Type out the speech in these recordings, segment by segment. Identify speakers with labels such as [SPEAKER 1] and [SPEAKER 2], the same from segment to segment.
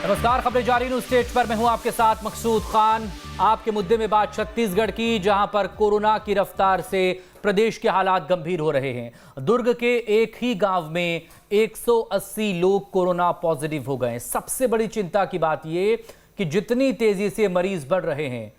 [SPEAKER 1] नमस्कार, खबरें जारी न्यूज स्टेज पर मैं हूं आपके साथ मकसूद खान। आपके मुद्दे में बात छत्तीसगढ़ की, जहां पर कोरोना की रफ्तार से प्रदेश के हालात गंभीर हो रहे हैं। दुर्ग के एक ही गांव में 180 लोग कोरोना पॉजिटिव हो गए। सबसे बड़ी चिंता की बात यह कि जितनी तेजी से मरीज बढ़ रहे हैं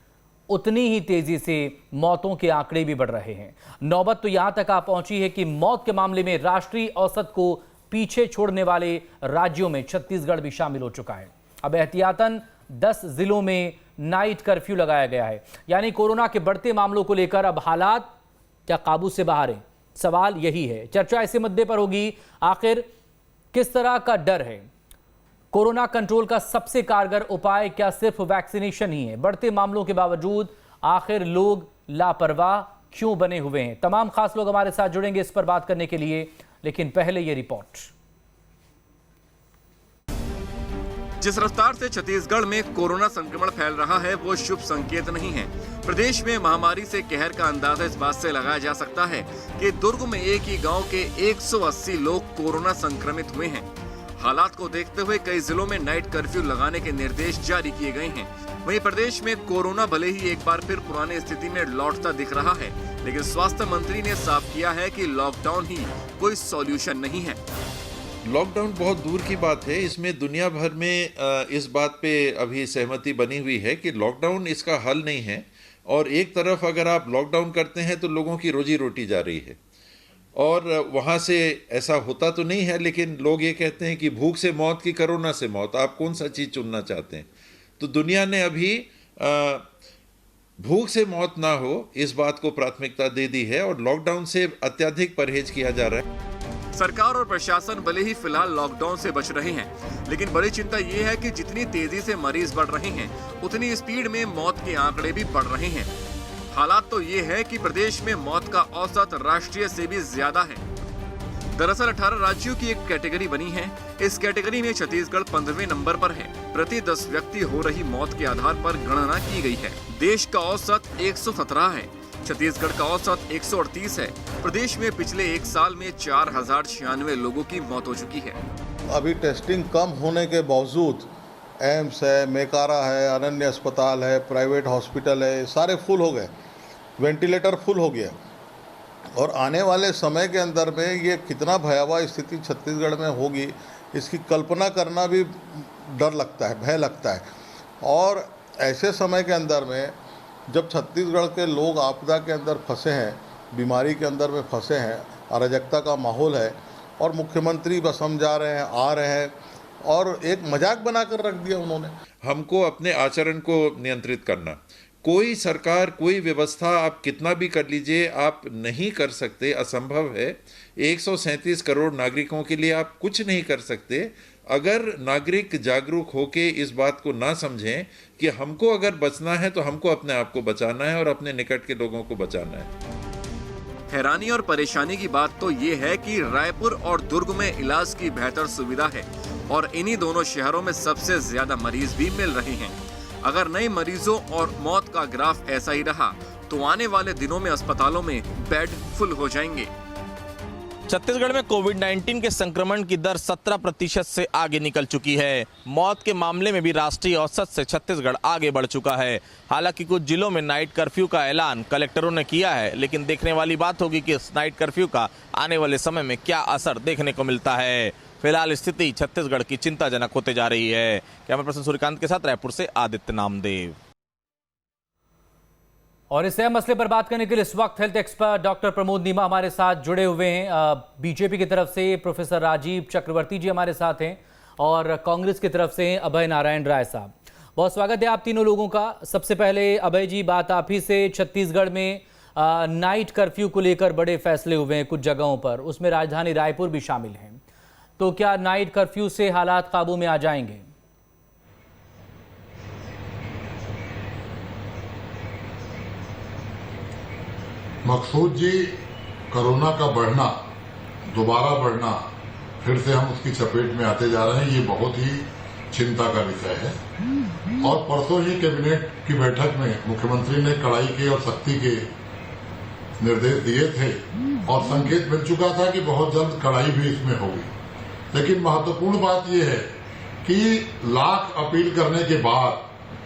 [SPEAKER 1] उतनी ही तेजी से मौतों के आंकड़े भी बढ़ रहे हैं। नौबत तो यहां तक आ पहुंची है कि मौत के मामले में राष्ट्रीय औसत को पीछे छोड़ने वाले राज्यों में छत्तीसगढ़ भी शामिल हो चुका है। अब एहतियातन 10 जिलों में नाइट कर्फ्यू लगाया गया है। यानी कोरोना के बढ़ते मामलों को लेकर अब हालात क्या काबू से बाहर हैं? सवाल यही है। चर्चा ऐसे मुद्दे पर होगी, आखिर किस तरह का डर है? कोरोना कंट्रोल का सबसे कारगर उपाय क्या सिर्फ वैक्सीनेशन ही है? बढ़ते मामलों के बावजूद आखिर लोग लापरवाह क्यों बने हुए हैं? तमाम खास लोग हमारे साथ जुड़ेंगे इस पर बात करने के लिए, लेकिन पहले ये रिपोर्ट।
[SPEAKER 2] जिस रफ्तार से छत्तीसगढ़ में कोरोना संक्रमण फैल रहा है वो शुभ संकेत नहीं है। प्रदेश में महामारी से कहर का अंदाजा इस बात से लगाया जा सकता है कि दुर्ग में एक ही गांव के 180 लोग कोरोना संक्रमित हुए हैं। हालात को देखते हुए कई जिलों में नाइट कर्फ्यू लगाने के निर्देश जारी किए गए हैं। वहीं प्रदेश में कोरोना भले ही एक बार फिर पुरानी स्थिति में लौटता दिख रहा है, लेकिन स्वास्थ्य मंत्री ने साफ किया है कि लॉकडाउन ही कोई सॉल्यूशन नहीं है।
[SPEAKER 3] लॉकडाउन बहुत दूर की बात है। इसमें दुनिया भर में इस बात पे अभी सहमति बनी हुई है कि लॉकडाउन इसका हल नहीं है। और एक तरफ अगर आप लॉकडाउन करते हैं तो लोगों की रोजी रोटी जा रही है, और वहाँ से ऐसा होता तो नहीं है, लेकिन लोग ये कहते हैं कि भूख से मौत की कोरोना से मौत, आप कौन सा चीज़ चुनना चाहते हैं? तो दुनिया ने अभी भूख से मौत ना हो इस बात को प्राथमिकता दे दी है, और लॉकडाउन से अत्यधिक परहेज किया जा रहा है।
[SPEAKER 2] सरकार और प्रशासन भले ही फिलहाल लॉकडाउन से बच रहे हैं, लेकिन बड़ी चिंता ये है कि जितनी तेजी से मरीज बढ़ रहे हैं उतनी स्पीड में मौत के आंकड़े भी बढ़ रहे हैं। हालात तो ये है कि प्रदेश में मौत का औसत राष्ट्रीय से भी ज्यादा है। दरअसल 18 राज्यों की एक कैटेगरी बनी है। इस कैटेगरी में छत्तीसगढ़ 15वें नंबर पर है। प्रति 10 व्यक्ति हो रही मौत के आधार पर गणना की गई है। देश का औसत 117 है, छत्तीसगढ़ का औसत 138 है। प्रदेश में पिछले एक साल में 4096 लोगों की मौत हो चुकी है।
[SPEAKER 4] अभी टेस्टिंग कम होने के बावजूद एम्स है, मेकारा है, अनन्य अस्पताल है, प्राइवेट हॉस्पिटल है, सारे फुल हो गए, वेंटिलेटर फुल हो गया। और आने वाले समय के अंदर में ये कितना भयावह स्थिति छत्तीसगढ़ में होगी, इसकी कल्पना करना भी डर लगता है, भय लगता है। और ऐसे समय के अंदर में जब छत्तीसगढ़ के लोग आपदा के अंदर फंसे हैं, बीमारी के अंदर में फंसे हैं, अराजकता का माहौल है, और मुख्यमंत्री बस हम जा रहे हैं, आ रहे हैं, और एक मजाक बनाकर रख दिया उन्होंने।
[SPEAKER 3] हमको अपने आचरण को नियंत्रित करना, कोई सरकार कोई व्यवस्था आप कितना भी कर लीजिए आप नहीं कर सकते, असंभव है। 137 करोड़ नागरिकों के लिए आप कुछ नहीं कर सकते अगर नागरिक जागरूक होके इस बात को ना समझें कि हमको अगर बचना है तो हमको अपने आप को बचाना है और अपने निकट के लोगों को बचाना है।
[SPEAKER 2] हैरानी और परेशानी की बात तो ये है कि रायपुर और दुर्ग में इलाज की बेहतर सुविधा है, और इन्हीं दोनों शहरों में सबसे ज्यादा मरीज भी मिल रहे हैं। अगर नए मरीजों और मौत का ग्राफ ऐसा ही रहा तो आने वाले दिनों में अस्पतालों में बेड फुल हो जाएंगे।
[SPEAKER 5] छत्तीसगढ़ में कोविड-19 के संक्रमण की दर 17% से आगे निकल चुकी है। मौत के मामले में भी राष्ट्रीय औसत से छत्तीसगढ़ आगे बढ़ चुका है। हालांकि कुछ जिलों में नाइट कर्फ्यू का ऐलान कलेक्टरों ने किया है, लेकिन देखने वाली बात होगी कि इस नाइट कर्फ्यू का आने वाले समय में क्या असर देखने को मिलता है। फिलहाल स्थिति छत्तीसगढ़ की चिंताजनक होते जा रही है। कैमरा पर्सन सूर्यकांत के साथ रायपुर से आदित्य नामदेव।
[SPEAKER 1] और इस अहम मसले पर बात करने के लिए इस वक्त हेल्थ एक्सपर्ट डॉक्टर प्रमोद नीमा हमारे साथ जुड़े हुए हैं। बीजेपी की तरफ से प्रोफेसर राजीव चक्रवर्ती जी हमारे साथ हैं, और कांग्रेस की तरफ से अभय नारायण राय साहब। बहुत स्वागत है आप तीनों लोगों का। सबसे पहले अभय जी, बात आप ही से। छत्तीसगढ़ में नाइट कर्फ्यू को लेकर बड़े फैसले हुए हैं कुछ जगहों पर, उसमें राजधानी रायपुर भी शामिल है। तो क्या नाइट कर्फ्यू से हालात काबू में आ जाएंगे?
[SPEAKER 6] मकसूद जी, कोरोना का बढ़ना, दोबारा बढ़ना, फिर से हम उसकी चपेट में आते जा रहे हैं, ये बहुत ही चिंता का विषय है। और परसों ही कैबिनेट की बैठक में मुख्यमंत्री ने कड़ाई के और सख्ती के निर्देश दिए थे, और संकेत मिल चुका था कि बहुत जल्द कड़ाई भी इसमें होगी। लेकिन महत्वपूर्ण बात यह है कि लाख अपील करने के बाद,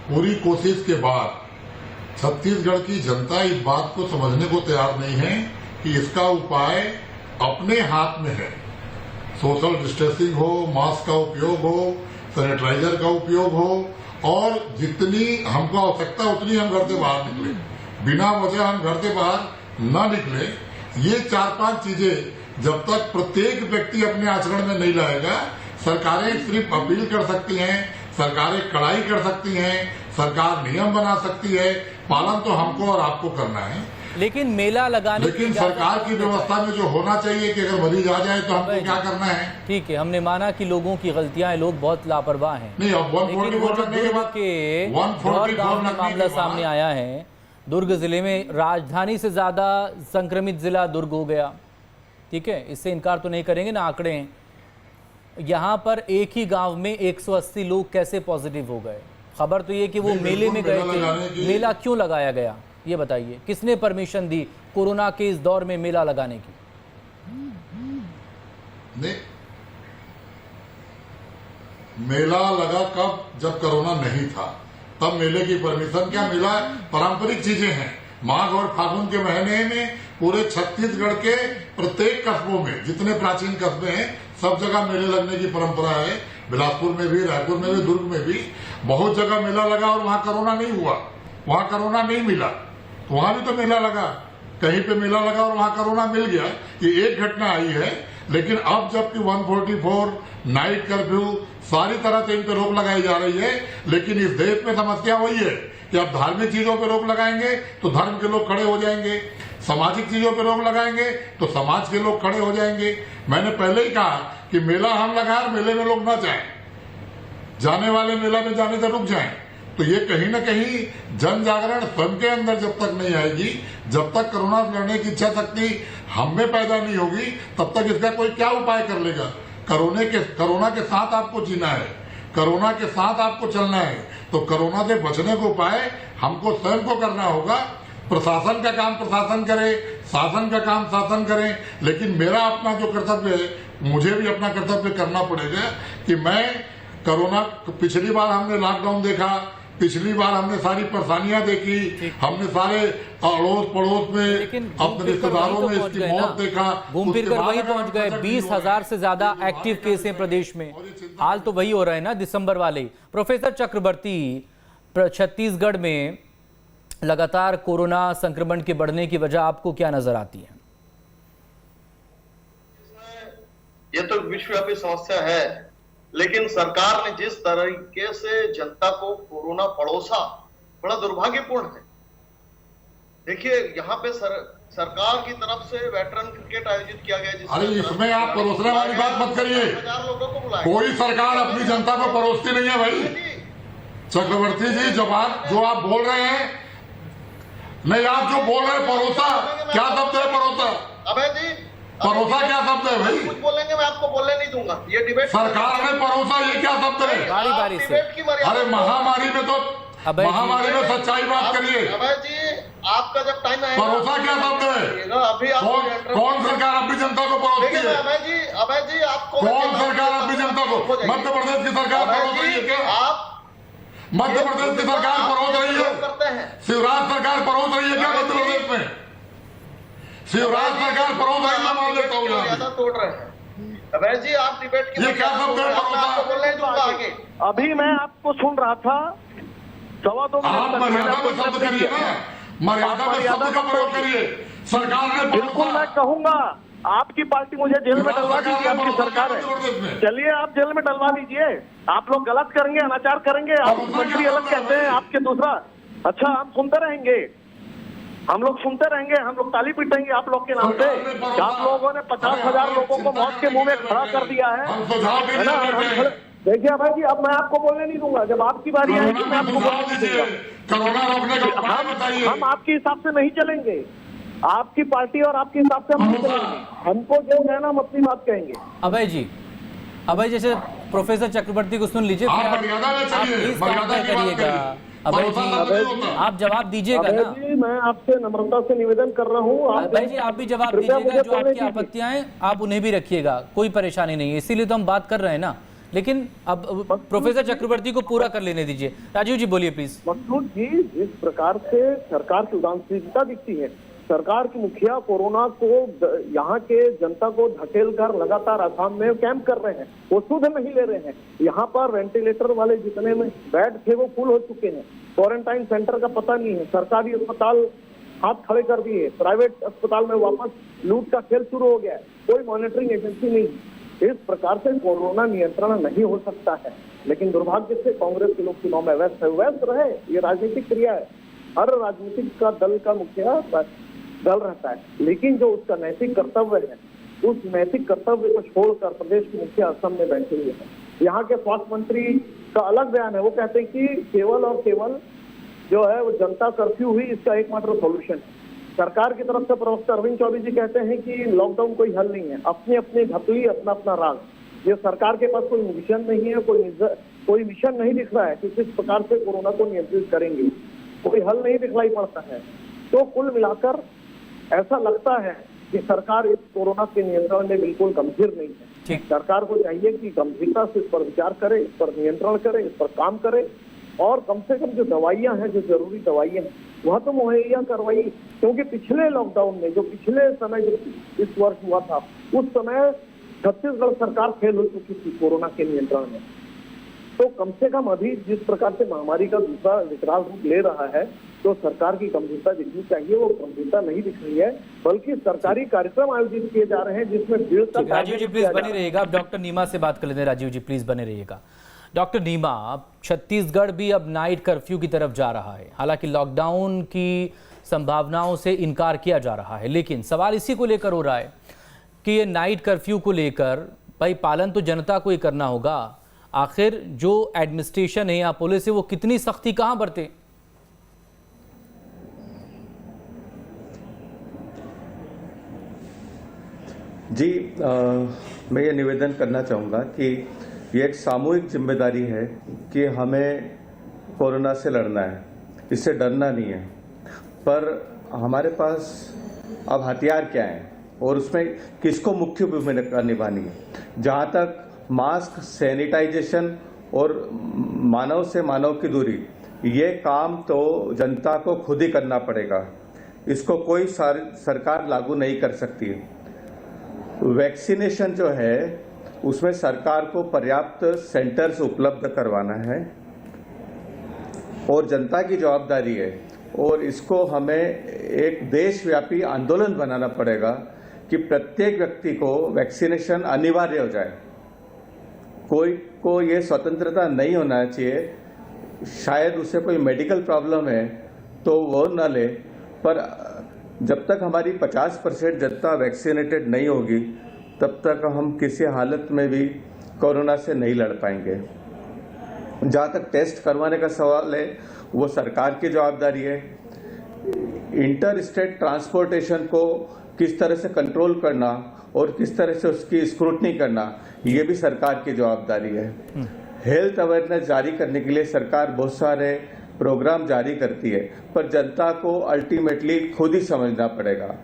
[SPEAKER 6] पूरी कोशिश के बाद छत्तीसगढ़ की जनता इस बात को समझने को तैयार नहीं है कि इसका उपाय अपने हाथ में है। सोशल डिस्टेंसिंग हो, मास्क का उपयोग हो, सैनिटाइजर का उपयोग हो, और जितनी हमको आवश्यकता उतनी हम घर से बाहर निकले, बिना वजह हम घर से बाहर न निकले। ये 4-5 चीजें जब तक प्रत्येक व्यक्ति अपने आचरण में नहीं लाएगा, सरकारें सिर्फ अपील कर सकती हैं, सरकारें कड़ाई कर सकती हैं, सरकार नियम बना सकती है, पालन तो हमको और आपको करना है।
[SPEAKER 1] लेकिन मेला लगाने
[SPEAKER 6] लेकिन सरकार की व्यवस्था में जो होना चाहिए कि अगर मरीज आ जाए तो हमको क्या करना है।
[SPEAKER 1] ठीक है, हमने माना कि लोगों की गलतियां हैं, लोग बहुत लापरवाह हैं।
[SPEAKER 6] नहीं, अब 144 लगने के बाद
[SPEAKER 1] के गांव में मामला सामने आया है। दुर्ग जिले में राजधानी से ज्यादा संक्रमित जिला दुर्ग हो गया। ठीक है, इससे इनकार तो नहीं करेंगे ना, आंकड़े हैं। यहाँ पर एक ही गांव में 180 लोग कैसे पॉजिटिव हो गए? खबर तो ये कि वो मेले में गए थे। मेला क्यों लगाया गया ये बताइए, किसने परमिशन दी कोरोना के इस दौर में मेला लगाने की?
[SPEAKER 6] नहीं, मेला लगा कब? जब कोरोना नहीं था, तब मेले की परमिशन क्या मिला? पारंपरिक चीजें हैं। माघ और फागुन के महीने में पूरे छत्तीसगढ़ के प्रत्येक कस्बों में, जितने प्राचीन कस्बे हैं, सब जगह मेले लगने की परंपरा है। बिलासपुर में भी, रायपुर में भी, दुर्ग में भी बहुत जगह मेला लगा और वहां कोरोना नहीं हुआ, वहां कोरोना नहीं मिला। तो वहां भी तो मेला लगा, कहीं पे मेला लगा और वहां कोरोना मिल गया। ये एक घटना आई है। लेकिन अब जबकि 144 नाइट कर्फ्यू, सारी तरह से इन पे रोक लगाई जा रही है, लेकिन इस देश में समस्या वही है कि अब धार्मिक चीजों पे रोक लगाएंगे तो धर्म के लोग खड़े हो जाएंगे, सामाजिक चीजों पे रोक लगाएंगे तो समाज के लोग खड़े हो जाएंगे। मैंने पहले ही कहा कि मेला हम लगाए, मेले में लोग न जाएं, जाने वाले मेला में जाने से रुक जाएं। तो ये कहीं न कहीं जन जागरण स्वयं के अंदर जब तक नहीं आएगी, जब तक कोरोना से लड़ने की इच्छा शक्ति हम में पैदा नहीं होगी, तब तक इसका कोई क्या उपाय कर लेगा? कोरोना के साथ आपको जीना है, कोरोना के साथ आपको चलना है। तो कोरोना से बचने को उपाय हमको स्वयं को करना होगा। प्रशासन का काम प्रशासन करे, शासन का काम शासन करे, लेकिन मेरा अपना जो कर्तव्य है, मुझे भी अपना कर्तव्य करना पड़ेगा कि मैं कोरोना, पिछली बार हमने लॉकडाउन देखा, पिछली बार हमने सारी परेशानियां देखी, हमने सारे अड़ोस पड़ोस में अपने रिश्तेदारों में इसकी मौत देखा,
[SPEAKER 1] घूम फिर कर वही पहुंच गए। 20,000 से ज्यादा एक्टिव केस हैं प्रदेश में। हाल तो वही हो रहा है ना, दिसंबर वाले। प्रोफेसर चक्रवर्ती, छत्तीसगढ़ में लगातार कोरोना संक्रमण के बढ़ने की वजह आपको क्या नजर आती है?
[SPEAKER 7] ये तो विश्वव्यापी समस्या है, लेकिन सरकार ने जिस तरीके से जनता को कोरोना पड़ोसा, बड़ा दुर्भाग्यपूर्ण है। देखिए, यहाँ पे सरकार की तरफ से वेटरन क्रिकेट आयोजित किया गया।
[SPEAKER 6] अरे इसमें आप परोसने वाली बात मत करिए।
[SPEAKER 7] 1000 लोगों को बुलाया।
[SPEAKER 6] कोई सरकार अपनी जनता को परोसती नहीं है भाई। चक्रवर्ती जी, जो आप बोल रहे हैं, नहीं, आप जो बोल रहे हैं परोसा, क्या शब्द है परोसा?
[SPEAKER 7] अभय जी,
[SPEAKER 6] परोसा क्या शब्द है भाई?
[SPEAKER 7] कुछ बोलेंगे, मैं आपको बोलने नहीं दूंगा। ये डिबेट
[SPEAKER 6] सरकार ने परोसा, ये क्या शब्द है?
[SPEAKER 1] बारी बारी से।
[SPEAKER 6] अरे महामारी में तो, महामारी में सच्चाई बात करिए।
[SPEAKER 7] अभय जी, आपका जब टाइम आएगा,
[SPEAKER 6] परोसा क्या शब्द है?
[SPEAKER 7] अभी
[SPEAKER 6] कौन सरकार अपनी जनता को परोसती है?
[SPEAKER 7] अभय जी आपको,
[SPEAKER 6] कौन सरकार अपनी जनता को? मध्य प्रदेश की सरकार परोस रही है क्या?
[SPEAKER 7] आप
[SPEAKER 6] मध्य प्रदेश की सरकार परोस रही है?
[SPEAKER 7] करते हैं।
[SPEAKER 6] शिवराज सरकार परोस रही है क्या मध्य प्रदेश में? शिवराज सरकार परोस रही है, मान लेता हूँ।
[SPEAKER 7] ज्यादा तोड़ रहे हैं। अभय जी, आप डिबेट की,
[SPEAKER 6] ये क्या शब्द है परोसा?
[SPEAKER 7] बोलने दूंगा आगे।
[SPEAKER 8] अभी मैं आपको सुन रहा था, 2.25
[SPEAKER 6] आप मर्यादा में शब्द करिए ना, मर्यादा में शब्द का प्रयोग करिए। सरकार ने
[SPEAKER 8] बिल्कुल मैं कहूंगा, आपकी पार्टी मुझे जेल में डलवा दीजिए, आपकी सरकार है, चलिए आप जेल में डलवा दीजिए। आप लोग गलत करेंगे, अनाचार करेंगे, आप मंत्री अलग कहते हैं, आपके दूसरा। अच्छा, हम सुनते रहेंगे, हम लोग सुनते रहेंगे, हम लोग ताली पीटेंगे आप लोग के नाम पे। आप लोगों ने 50,000 लोगों को मौत के मुंह में खड़ा कर दिया है ना। देखिए भाई जी, अब मैं आपको बोलने नहीं दूंगा। जब आपकी बारी आएगी मैं आपको बोलने नहीं दूंगा। हम आपके हिसाब से नहीं चलेंगे, आपकी पार्टी और आपके हिसाब से हम नहीं चलेंगे। हमको जो कहना हम अपनी बात कहेंगे।
[SPEAKER 1] अभय जी, अभय जैसे प्रोफेसर चक्रवर्ती को सुन लीजिए, आप प्लीज काउंटर करिएगा। अभय जी, आप जवाब दीजिएगा ना।
[SPEAKER 8] जी, मैं आपसे नम्रता से निवेदन कर रहा हूँ।
[SPEAKER 1] अभय जी, आप भी जवाब दीजिएगा। जो आपकी आपत्तियां हैं आप उन्हें भी रखिएगा, कोई परेशानी नहीं है। इसीलिए तो हम बात कर रहे हैं ना लेकिन अब प्रोफेसर चक्रवर्ती को पूरा कर लेने दीजिए। राजीव जी बोलिए प्लीज।
[SPEAKER 8] मकसूद जी, जिस प्रकार से सरकार की उदासीनता दिखती है, सरकार के मुखिया कोरोना को यहाँ के जनता को धकेल कर लगातार आसाम में कैंप कर रहे हैं, वो सुध नहीं ले रहे हैं। यहाँ पर वेंटिलेटर वाले जितने में बेड थे वो फुल हो चुके हैं, क्वारंटाइन सेंटर का पता नहीं है, सरकारी अस्पताल हाथ खड़े कर दिए, प्राइवेट अस्पताल में वापस लूट का खेल शुरू हो गया है, कोई मॉनिटरिंग एजेंसी नहीं। इस प्रकार से कोरोना नियंत्रण नहीं हो सकता है। लेकिन दुर्भाग्य से कांग्रेस के लोग चुनाव में व्यस्त है, व्यस्त रहे, ये राजनीतिक क्रिया है, हर राजनीतिक का दल का मुखिया दल रहता है, लेकिन जो उसका नैतिक कर्तव्य है, उस नैतिक कर्तव्य को छोड़कर प्रदेश के मुखिया असम में बैठे हुए हैं। यहाँ के स्वास्थ्य मंत्री का अलग बयान है, वो कहते हैं कि केवल और केवल जो है वो जनता कर्फ्यू हुई, इसका एकमात्र सॉल्यूशन है। सरकार की तरफ से प्रवक्ता अरविंद चौधरी जी कहते हैं कि लॉकडाउन कोई हल नहीं है, अपनी अपनी ढकली, अपना अपना राग। ये सरकार के पास कोई मिशन नहीं है, कोई मिशन नहीं दिख रहा है कि किस प्रकार से कोरोना को नियंत्रित करेंगे, कोई हल नहीं दिखलाई पड़ता है। तो कुल मिलाकर ऐसा लगता है कि सरकार इस कोरोना के नियंत्रण में बिल्कुल गंभीर नहीं है। सरकार को चाहिए कि गंभीरता से इस पर विचार करे, इस पर नियंत्रण करे, इस पर काम करे, और कम से कम जो दवाइयां हैं, जो जरूरी दवाइयां हैं, वह तो मुहैया करवाई। क्योंकि पिछले लॉकडाउन में, जो पिछले समय जो इस वर्ष हुआ था, उस समय छत्तीसगढ़ सरकार फेल हो चुकी थी कोरोना के नियंत्रण में। तो कम से कम अभी जिस प्रकार से महामारी का दूसरा विकराल रूप ले रहा है, तो सरकार की गंभीरता दिखनी चाहिए। वो गंभीरता नहीं दिख रही है, बल्कि सरकारी कार्यक्रम आयोजित किए जा रहे हैं जिसमें भीड़ तक।
[SPEAKER 1] राजीव जी प्लीज बने रहिएगा, अब डॉक्टर नीमा से बात कर लेते हैं। राजीव जी प्लीज बने रहिएगा। डॉक्टर नीमा, छत्तीसगढ़ भी अब नाइट कर्फ्यू की तरफ जा रहा है, हालांकि लॉकडाउन की संभावनाओं से इनकार किया जा रहा है, लेकिन सवाल इसी को लेकर हो रहा है कि ये नाइट कर्फ्यू को लेकर भाई पालन तो जनता को ही करना होगा। आखिर जो एडमिनिस्ट्रेशन है या पुलिस है वो कितनी सख्ती कहां बरते?
[SPEAKER 9] जी, मैं ये निवेदन करना चाहूँगा कि ये एक सामूहिक जिम्मेदारी है कि हमें कोरोना से लड़ना है, इससे डरना नहीं है। पर हमारे पास अब हथियार क्या हैं और उसमें किसको मुख्य भूमिका निभानी है। जहाँ तक मास्क, सैनिटाइजेशन और मानव से मानव की दूरी, ये काम तो जनता को खुद ही करना पड़ेगा, इसको कोई सरकार लागू नहीं कर सकती। वैक्सीनेशन जो है उसमें सरकार को पर्याप्त सेंटर्स उपलब्ध करवाना है और जनता की जवाबदारी है, और इसको हमें एक देशव्यापी आंदोलन बनाना पड़ेगा कि प्रत्येक व्यक्ति को वैक्सीनेशन अनिवार्य हो जाए। कोई को ये स्वतंत्रता नहीं होना चाहिए, शायद उसे कोई मेडिकल प्रॉब्लम है तो वो न ले, पर जब तक हमारी 50% जनता वैक्सीनेटेड नहीं होगी तब तक हम किसी हालत में भी कोरोना से नहीं लड़ पाएंगे। जहाँ तक टेस्ट करवाने का सवाल है, वो सरकार की जवाबदारी है। इंटर स्टेट ट्रांसपोर्टेशन को किस तरह से कंट्रोल करना और किस तरह से उसकी स्क्रूटनी करना, ये भी सरकार की जवाबदारी है। हेल्थ अवेयरनेस जारी करने के लिए सरकार बहुत सारे प्रोग्राम जारी करती है, पर जनता को अल्टीमेटली खुद ही समझना पड़ेगा।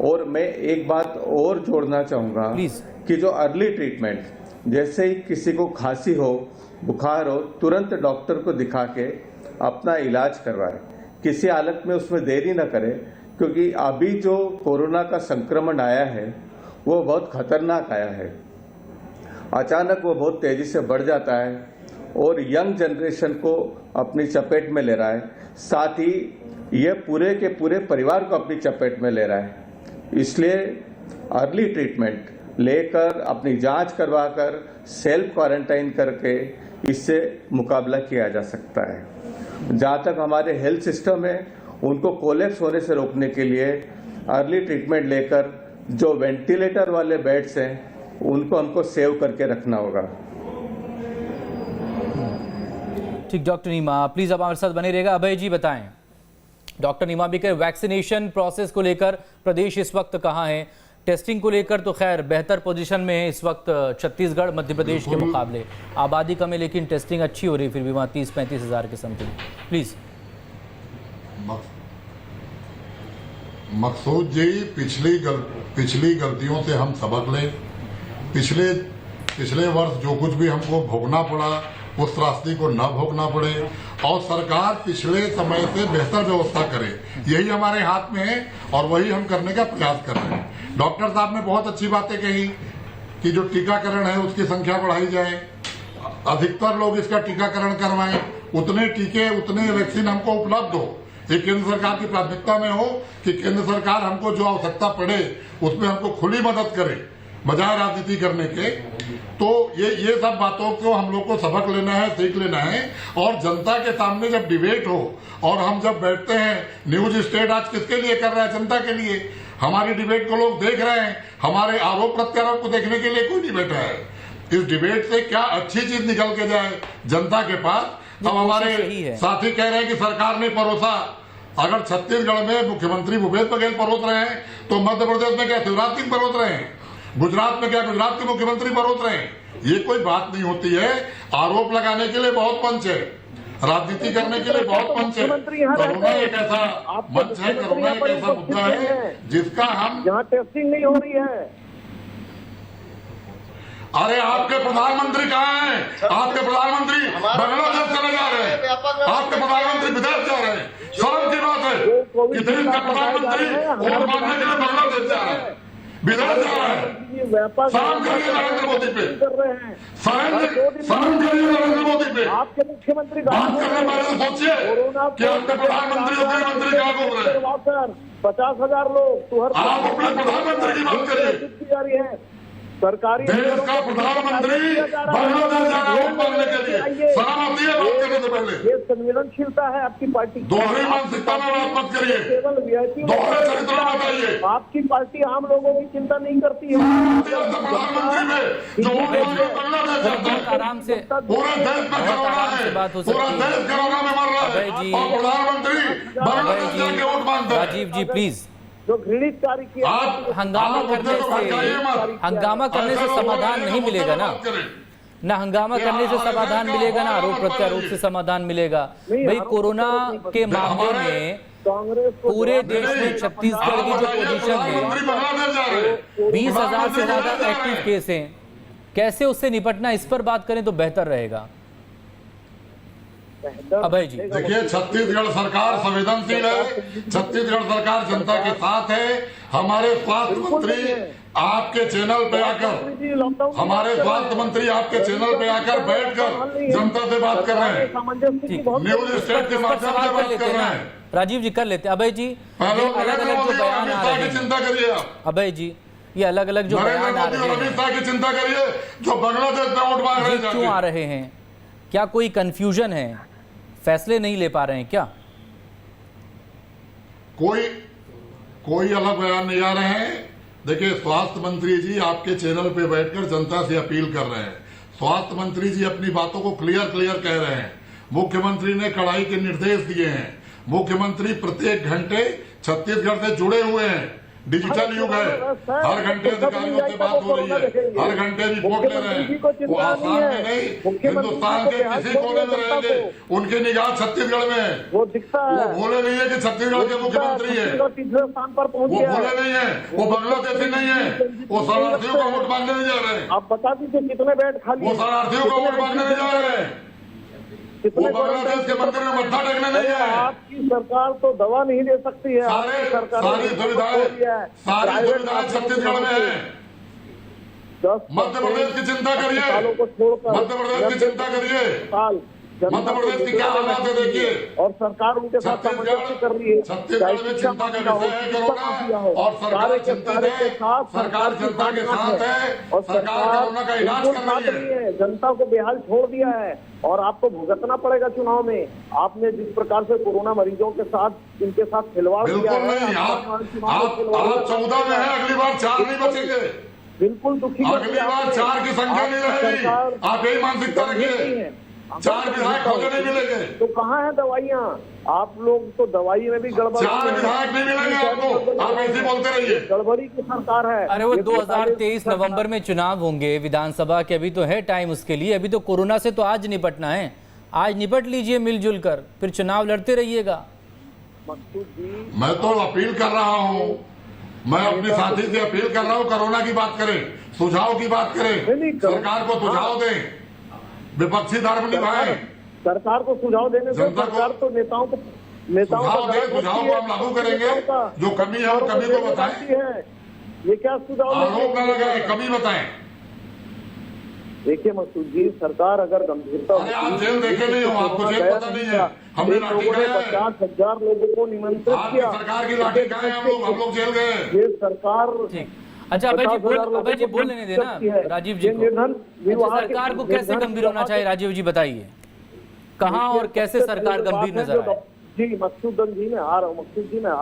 [SPEAKER 9] और मैं एक बात और जोड़ना चाहूँगा कि जो अर्ली ट्रीटमेंट, जैसे ही किसी को खांसी हो, बुखार हो, तुरंत डॉक्टर को दिखा के अपना इलाज करवाए, किसी हालत में उसमें देरी न करे, क्योंकि अभी जो कोरोना का संक्रमण आया है वो बहुत खतरनाक आया है। अचानक वो बहुत तेजी से बढ़ जाता है और यंग जनरेशन को अपनी चपेट में ले रहा है, साथ ही ये पूरे के पूरे परिवार को अपनी चपेट में ले रहा है। इसलिए अर्ली ट्रीटमेंट लेकर, अपनी जांच करवाकर, सेल्फ क्वारंटाइन करके इससे मुकाबला किया जा सकता है। जहाँ तक हमारे हेल्थ सिस्टम है, उनको कोलैप्स होने से रोकने के लिए अर्ली ट्रीटमेंट लेकर जो वेंटिलेटर वाले बेड्स हैं उनको हमको सेव करके रखना होगा।
[SPEAKER 1] ठीक, डॉक्टर नीमा प्लीज अब हमारे साथ बने रहेगा। अभय जी बताएं, डॉक्टर नीमा भी वैक्सीनेशन प्रोसेस को लेकर प्रदेश इस वक्त कहाँ है? टेस्टिंग को लेकर तो खैर बेहतर पोजीशन में है इस वक्त छत्तीसगढ़ मध्य प्रदेश के मुकाबले, आबादी कम है लेकिन टेस्टिंग अच्छी हो रही, फिर भी वहाँ 30-35 हज़ार के समथिंग। प्लीज
[SPEAKER 6] मकसूद जी, पिछली गलतियों से हम सबक लें। पिछले पिछले वर्ष जो कुछ भी हमको भोगना पड़ा उस त्रासदी को न भोगना पड़े और सरकार पिछले समय से बेहतर व्यवस्था करे, यही हमारे हाथ में है और वही हम करने का प्रयास कर रहे हैं। डॉक्टर साहब ने बहुत अच्छी बातें कही कि जो टीकाकरण है उसकी संख्या बढ़ाई जाए, अधिकतर लोग इसका टीकाकरण करवाएं, उतने टीके उतने वैक्सीन हमको उपलब्ध हो। ये केंद्र सरकार की प्राथमिकता में हो कि केंद्र सरकार हमको जो आवश्यकता पड़े उसमें हमको खुली मदद करे बजाय राजनीति करने के। तो ये सब बातों को हम लोग को सबक लेना है, सीख लेना है और जनता के सामने जब डिबेट हो और हम जब बैठते हैं, न्यूज स्टेट आज किसके लिए कर रहा है? जनता के लिए। हमारी डिबेट को लोग देख रहे हैं, हमारे आरोप प्रत्यारोप को देखने के लिए कोई नहीं बैठा है। इस डिबेट से क्या अच्छी चीज निकल के जाए जनता के पास। अब हमारे साथी कह रहे हैं कि सरकार ने परोसा। अगर छत्तीसगढ़ में मुख्यमंत्री भूपेश बघेल परोस रहे हैं तो मध्य प्रदेश में क्या शिवराज सिंह परोस रहे हैं? गुजरात में क्या गुजरात के मुख्यमंत्री परोस रहे हैं? ये कोई बात नहीं होती है। आरोप लगाने के लिए बहुत मंच है, राजनीति करने के लिए बहुत मंच है। कोरोना एक ऐसा मंच है, कोरोना एक ऐसा मुद्दा है जिसका हम
[SPEAKER 8] जहाँ टेस्टिंग नहीं हो रही है।
[SPEAKER 6] अरे आपके प्रधानमंत्री कहाँ हैं? आपके प्रधानमंत्री बांग्लादेश चले जा रहे हैं, आपके प्रधानमंत्री विदेश जा रहे हैं। शर्म की बात है कि देश का प्रधानमंत्री वोट मांगने के लिए बांग्लादेश जा रहा है, विदेश जा रहा है। शर्म करिए नरेंद्र मोदी पे, शर्म करिए नरेंद्र मोदी पे।
[SPEAKER 8] आपके मुख्यमंत्री
[SPEAKER 6] बात करने वाले सोचिए कि आपके प्रधानमंत्री और गृहमंत्री कहाँ घूम रहे हैं।
[SPEAKER 8] 50,000 लोग
[SPEAKER 6] आप अपने प्रधानमंत्री की बात करिए।
[SPEAKER 8] सरकारी
[SPEAKER 6] देश का प्रधानमंत्री बांग्लादेश जा रहा है वोट मांगने के लिए। शर्म आती है बात करने से पहले?
[SPEAKER 8] ये संवेदनशीलता है आपकी पार्टी।
[SPEAKER 6] दोहरी मानसिकता में बात मत करिए,
[SPEAKER 8] केवल वीआईपी
[SPEAKER 6] दोहरे चरित्र बताइए।
[SPEAKER 8] आपकी पार्टी आम लोगों की चिंता नहीं करती है।
[SPEAKER 6] प्रधानमंत्री में जो बांग्लादेश जाता है,
[SPEAKER 1] आराम से
[SPEAKER 6] पूरे देश में कोरोना है, पूरा देश कोरोना में मर रहा है और प्रधानमंत्री बांग्लादेश जाके वोट मांगता है।
[SPEAKER 1] राजीव जी प्लीज,
[SPEAKER 8] जो घृणित कार्य किया
[SPEAKER 1] हंगामा करने से समाधान नहीं मिलेगा ना हंगामा करने से समाधान मिलेगा ना आरोप प्रत्यारोप से समाधान मिलेगा। भाई कोरोना के मामले में पूरे देश में छत्तीसगढ़ की जो पोजीशन है, 20,000 से ज्यादा एक्टिव केस हैं, कैसे उससे निपटना, इस पर बात करें तो बेहतर रहेगा। अभय जी
[SPEAKER 6] देखिए, छत्तीसगढ़ सरकार संवेदनशील है, छत्तीसगढ़ सरकार जनता के साथ है। हमारे स्वास्थ्य मंत्री आपके चैनल पे आकर, हमारे स्वास्थ्य मंत्री आपके चैनल पे आकर बैठकर जनता से बात कर रहे हैं, न्यूज स्टेट के माध्यम से बात कर रहे हैं।
[SPEAKER 1] राजीव जी कर लेते। अभय जी अलग अलग जो बयान आ रहे हैं,
[SPEAKER 6] चिंता करिए आप।
[SPEAKER 1] अभय जी ये अलग अलग जो बयान आ रहे हैं,
[SPEAKER 6] अमित शाह की चिंता करिए जो बांग्लादेश में वोट मांग रहे हैं।
[SPEAKER 1] क्यों आ रहे हैं? क्या कोई कंफ्यूजन है? फैसले नहीं ले पा रहे हैं क्या?
[SPEAKER 6] कोई अलग बयान नहीं आ रहे हैं। देखिए, स्वास्थ्य मंत्री जी आपके चैनल पे बैठकर जनता से अपील कर रहे हैं। स्वास्थ्य मंत्री जी अपनी बातों को क्लियर कह रहे हैं। मुख्यमंत्री ने कड़ाई के निर्देश दिए हैं। मुख्यमंत्री प्रत्येक घंटे छत्तीसगढ़ से जुड़े हुए हैं। डिजिटल युग है, हर घंटे अधिकारियों से बात हो रही है, हर घंटे रिपोर्ट ले रहे हैं। वो आसाम में नहीं, हिंदुस्तान के किसी कोने में रहेंगे, उनकी निगाह छत्तीसगढ़ में है। वो भूले नहीं है कि छत्तीसगढ़ के मुख्यमंत्री है, वो भूले नहीं है, वो बांग्लादेशी नहीं है, वो शरणार्थियों का वोट मांगने नहीं जा रहे हैं।
[SPEAKER 8] आप बता दीजिए कितने बेड खाली,
[SPEAKER 6] वो शरणार्थियों का वोट मांगने नहीं जा रहे हैं, वो बांग्लादेश के मंदिर में मत्था टेकने नहीं है।
[SPEAKER 8] आपकी सरकार तो दवा नहीं दे सकती है।
[SPEAKER 6] सारी सुविधाएं छत्तीसगढ़ में है। मध्य प्रदेश की चिंता करिए, मध्य प्रदेश की चिंता करिए। मध्य प्रदेश की क्या हालात है देखिए,
[SPEAKER 8] और सरकार उनके साथ सामंजस्य कर रही है।
[SPEAKER 6] छत्तीसगढ़ में चिंता का विषय है कोरोना और सरकार चिंतित है, सरकार जनता के साथ है और सरकार कोरोना का इलाज कर रही है।
[SPEAKER 8] जनता को बेहाल छोड़ दिया है और आपको भुगतना पड़ेगा चुनाव में। आपने जिस प्रकार से कोरोना मरीजों के साथ इनके साथ खिलवाड़ किया
[SPEAKER 6] बिल्कुल
[SPEAKER 8] है।
[SPEAKER 6] नहीं, आप 14 में है, अगली बार 4 नहीं बचेंगे,
[SPEAKER 8] बिल्कुल दुखी,
[SPEAKER 6] अगली बार 4 की संख्या नहीं रहेगी। आप यही मानसिकता रखिए, 4 विधायक खोजे नहीं मिलेंगे।
[SPEAKER 8] तो कहाँ है दवाइयाँ? आप लोग तो दवाई में भी गड़बड़ी,
[SPEAKER 6] 4 विधायक नहीं मिलेंगे आपको, आप ऐसे बोलते रहिए।
[SPEAKER 8] गड़बड़ी की सरकार है।
[SPEAKER 1] अरे वो 2023 नवंबर में चुनाव होंगे विधानसभा के, अभी तो है टाइम उसके लिए। अभी तो कोरोना से तो आज निपटना है, आज निपट लीजिए मिलजुल कर, फिर चुनाव लड़ते रहिएगा।
[SPEAKER 6] मैं तो अपील कर रहा हूँ मैं अपने साथी से अपील कर रहा हूँ, कोरोना की बात करें, सुझाव की बात करें, सरकार को सुझाव दें, विपक्षी धर्म निभाएं।
[SPEAKER 8] सरकार को सुझाव देने से सरकार तो नेताओं को
[SPEAKER 6] सुझाव को हम लागू करेंगे, जो कमी है वो कमी को बताएं।
[SPEAKER 8] ये क्या सुझाव
[SPEAKER 6] आरोप न लगाए, कमी बताएं।
[SPEAKER 8] देखिए मकसूद जी, सरकार अगर गंभीरता
[SPEAKER 6] आप जेल देखे नहीं हो, आपको जेल पता नहीं है। हमने लाठी खाया है,
[SPEAKER 8] 50,000 लोगों को निमंत्रित किया,
[SPEAKER 6] सरकार की लाठी खाए हम लोग जेल गए।
[SPEAKER 8] ये सरकार
[SPEAKER 1] अच्छा अभय जी बोल लेने देना राजीव जी को। सरकार को कैसे गंभीर होना चाहिए राजीव जी बताइए, कहाँ और कैसे सरकार गंभीर नजर आए?
[SPEAKER 8] जी मकसूद जी मैं आ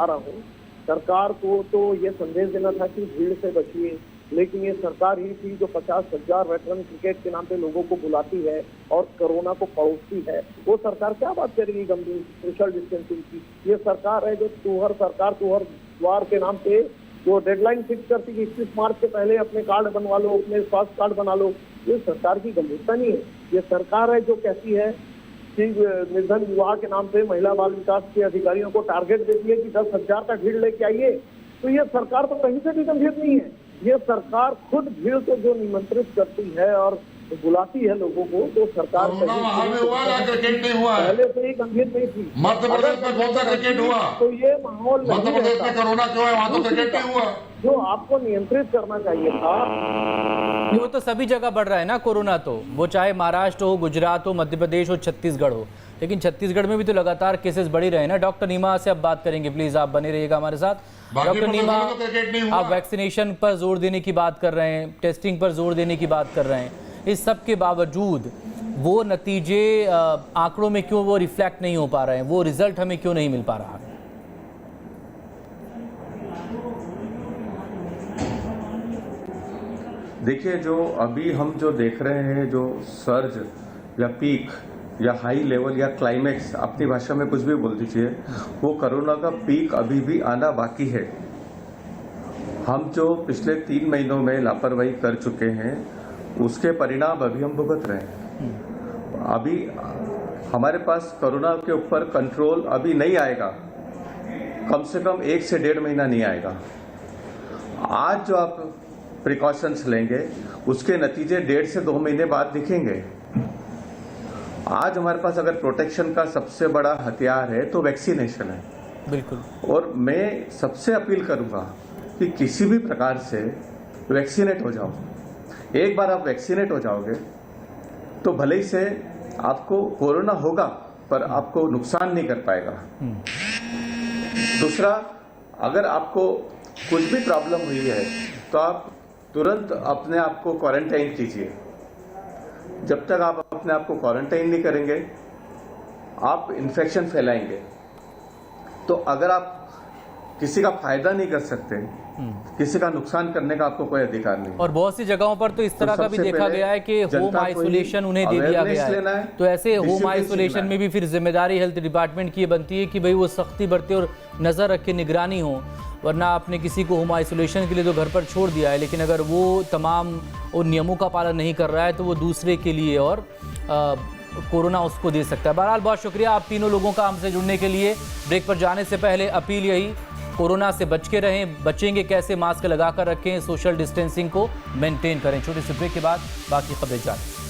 [SPEAKER 8] रहा हूँ। सरकार को तो ये संदेश देना था कि भीड़ से बचिए, लेकिन ये सरकार ही थी जो 50,000 वेटरन क्रिकेट के नाम पे लोगों को बुलाती है और कोरोना को परोसती है। वो सरकार क्या बात करेगी गंभीर सोशल डिस्टेंसिंग की? ये सरकार है जो तुहर द्वार के नाम पे जो डेडलाइन फिक्स करती है 21 मार्च से पहले अपने कार्ड बनवा लो, अपने स्वास्थ्य कार्ड बना लो। ये सरकार की गंभीरता नहीं है। ये सरकार है जो कहती है कि निर्धन विवाह के नाम पे महिला बाल विकास के अधिकारियों को टारगेट देती है कि 10,000 का भीड़ लेके आइए। तो ये सरकार तो कहीं से भी गंभीर नहीं है। ये सरकार खुद भीड़ को जो निमंत्रित करती है और बुलाती है लोगों को, तो सरकार
[SPEAKER 6] क्रिकेट नहीं हुआ
[SPEAKER 8] पहले से ही गंभीर नहीं थी।
[SPEAKER 6] मध्य प्रदेश में कौन सा क्रिकेट हुआ?
[SPEAKER 8] तो ये माहौल
[SPEAKER 6] मध्य प्रदेश में कोरोना क्यों है? वहाँ तो क्रिकेट नहीं हुआ।
[SPEAKER 8] जो आपको नियंत्रित करना चाहिए था,
[SPEAKER 1] वो तो सभी जगह बढ़ रहा है ना कोरोना, तो वो चाहे महाराष्ट्र हो, गुजरात हो, मध्य प्रदेश हो, छत्तीसगढ़ हो, लेकिन छत्तीसगढ़ में भी तो लगातार केसेस बढ़ ही रहे हैं ना। डॉक्टर नीमा से अब बात करेंगे, प्लीज आप बने रहिएगा हमारे साथ। डॉक्टर नीमा, आप वैक्सीनेशन पर जोर देने की बात कर रहे हैं, टेस्टिंग पर जोर देने की बात कर रहे हैं, इस सब के बावजूद वो नतीजे आंकड़ों में क्यों वो रिफ्लेक्ट नहीं हो पा रहे हैं, वो रिजल्ट हमें क्यों नहीं मिल पा रहा है?
[SPEAKER 9] देखिए, जो अभी हम जो देख रहे हैं, जो सर्ज या पीक या हाई लेवल या क्लाइमेक्स, अपनी भाषा में कुछ भी बोल दीजिए, वो कोरोना का पीक अभी भी आना बाकी है। हम जो पिछले 3 महीनों में लापरवाही कर चुके हैं, उसके परिणाम अभी हम भुगत रहे हैं। अभी हमारे पास कोरोना के ऊपर कंट्रोल अभी नहीं आएगा, कम से कम 1 से 1.5 महीना नहीं आएगा। आज जो आप प्रिकॉशंस लेंगे, उसके नतीजे 1.5 से 2 महीने बाद दिखेंगे। आज हमारे पास अगर प्रोटेक्शन का सबसे बड़ा हथियार है तो वैक्सीनेशन है।
[SPEAKER 1] बिल्कुल।
[SPEAKER 9] और मैं सबसे अपील करूंगा कि किसी भी प्रकार से वैक्सीनेट हो जाओ। एक बार आप वैक्सीनेट हो जाओगे तो भले ही से आपको कोरोना होगा, पर आपको नुकसान नहीं कर पाएगा। दूसरा, अगर आपको कुछ भी प्रॉब्लम हुई है तो आप तुरंत अपने आप को क्वारंटाइन कीजिए। जब तक आप अपने आप को क्वारंटाइन नहीं करेंगे, आप इन्फेक्शन फैलाएंगे। तो अगर आप किसी का फायदा नहीं कर सकते, किसी का नुकसान करने का आपको कोई अधिकार नहीं।
[SPEAKER 1] और बहुत सी जगहों पर तो इस तरह का भी देखा गया है कि होम आइसोलेशन उन्हें दे दिया गया है। तो ऐसे होम आइसोलेशन में भी फिर जिम्मेदारी हेल्थ डिपार्टमेंट की बनती है कि भाई वो सख्ती बरते और नजर रख के निगरानी हो, वरना आपने किसी को होम आइसोलेशन के लिए तो घर पर छोड़ दिया है, लेकिन अगर वो तमाम उन नियमों का पालन नहीं कर रहा है तो वो दूसरे के लिए और कोरोना उसको दे सकता है। बहरहाल बहुत शुक्रिया आप तीनों लोगों का हमसे जुड़ने के लिए। ब्रेक पर जाने से पहले अपील यही, कोरोना से बच के रहें, बचेंगे कैसे, मास्क लगाकर रखें, सोशल डिस्टेंसिंग को मेंटेन करें। छोटे से ब्रेक के बाद बाकी खबरें जानें।